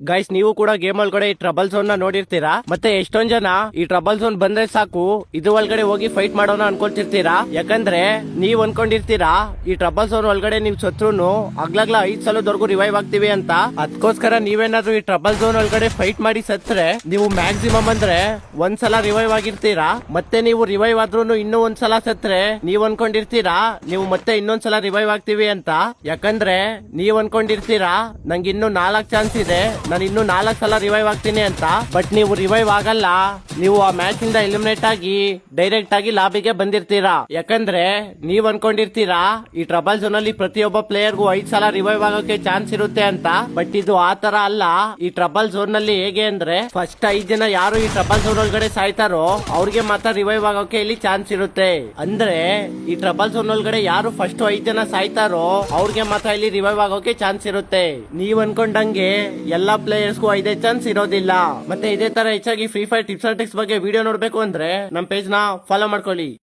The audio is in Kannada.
ಗೈಸ್, ನೀವು ಕೂಡ ಗೇಮ್ ಒಳಗಡೆ ಈ ಟ್ರಬಲ್ ಝೋನ್ ನ ನೋಡಿರ್ತೀರಾ. ಮತ್ತೆ ಎಷ್ಟೊಂದ್ ಜನ ಈ ಟ್ರಬಲ್ ಝೋನ್ ಬಂದ್ರೆ ಸಾಕು ಇದು ಒಳಗಡೆ ಹೋಗಿ ಫೈಟ್ ಮಾಡೋಣ ಅನ್ಕೊಳ್ತಿರ್ತೀರಾ. ಯಾಕಂದ್ರೆ ನೀವ್ ಅನ್ಕೊಂಡಿರ್ತೀರಾ ಈ ಟ್ರಬಲ್ ಝೋನ್ ಒಳಗಡೆ ನೀವ್ ಸತ್ರುನು ಆಗ್ಲಾಗ್ಲ 5 ಸಲದವರೆಗೂ ರಿವೈವ್ ಆಗ್ತೀವಿ ಅಂತ. ಅದಕ್ಕೋಸ್ಕರ ನೀವೇನಾದ್ರೂ ಈ ಟ್ರಬಲ್ ಝೋನ್ ಒಳಗಡೆ ಫೈಟ್ ಮಾಡಿ ಸತ್ರೆ ನೀವು ಮ್ಯಾಕ್ಸಿಮಮ್ ಅಂದ್ರೆ ಒಂದ್ಸಲ ರಿವೈವ್ ಆಗಿರ್ತೀರಾ. ಮತ್ತೆ ನೀವು ರಿವೈವ್ ಆದ್ರೂ ಇನ್ನೂ ಒಂದ್ಸಲ ಸತ್ರೆ ನೀವ್ ಅನ್ಕೊಂಡಿರ್ತೀರಾ ನೀವು ಮತ್ತೆ ಇನ್ನೊಂದ್ಸಲ ರಿವೈವ್ ಆಗ್ತೀವಿ ಅಂತ. ಯಾಕಂದ್ರೆ ನೀವ್ ಅನ್ಕೊಂಡಿರ್ತೀರಾ ನಂಗೆ ಇನ್ನೂ 4 ಚಾನ್ಸ್ ಇದೆ, ನಾನು ಇನ್ನೂ 4 ಸಲ ರಿವೈವ್ ಆಗ್ತೀನಿ ಅಂತ. ಬಟ್ ನೀವು ರಿವೈವ್ ಆಗಲ್ಲ, ನೀವು ಆ ಮ್ಯಾಚ್ ಇಂದ ಎಲಿಮಿನೇಟ್ ಆಗಿ ಡೈರೆಕ್ಟ್ ಆಗಿ ಲಾಬಿಗೆ ಬಂದಿರ್ತೀರಾ. ಯಾಕಂದ್ರೆ ನೀವ್ ಅನ್ಕೊಂಡಿರ್ತೀರಾ ಈ ಟ್ರಬಲ್ ಝೋನ್ ಅಲ್ಲಿ ಪ್ರತಿಯೊಬ್ಬ ಪ್ಲೇಯರ್ಗೂ 5 ಸಲ ರಿವೈವ್ ಆಗೋಕೆ ಚಾನ್ಸ್ ಇರುತ್ತೆ ಅಂತ. ಬಟ್ ಇದು ಆ ತರ ಅಲ್ಲ. ಈ ಟ್ರಬಲ್ ಝೋನ್ ನಲ್ಲಿ ಹೇಗೆ ಅಂದ್ರೆ ಫಸ್ಟ್ 5 ಜನ ಯಾರು ಈ ಟ್ರಬಲ್ ಝೋನ್ ಒಳಗಡೆ ಸಾಯ್ತಾರೋ ಅವ್ರಿಗೆ ಮಾತ್ರ ರಿವೈವ್ ಆಗೋಕೆ ಇಲ್ಲಿ ಚಾನ್ಸ್ ಇರುತ್ತೆ. ಅಂದ್ರೆ ಈ ಟ್ರಬಲ್ ಝೋನ್ ಒಳಗಡೆ ಯಾರು ಫಸ್ಟ್ 5 ಜನ ಸಾಯ್ತಾರೋ ಅವ್ರಿಗೆ ಮಾತ್ರ ಇಲ್ಲಿ ರಿವೈವ್ ಆಗೋಕೆ ಚಾನ್ಸ್ ಇರುತ್ತೆ. ನೀವ್ ಅನ್ಕೊಂಡಂಗೆ ಎಲ್ಲಾ ಪ್ಲೇಯರ್ಸ್ಗೂ 5 ಚಾನ್ಸ್ ಇರೋದಿಲ್ಲ. ಮತ್ತೆ ಇದೇ ತರ ಹೆಚ್ಚಾಗಿ free fire tips and tricks ಬಗ್ಗೆ ವಿಡಿಯೋ ನೋಡ್ಬೇಕು ಅಂದ್ರೆ ನಮ್ ಪೇಜ್ ನ ಫಾಲೋ ಮಾಡ್ಕೊಳ್ಳಿ.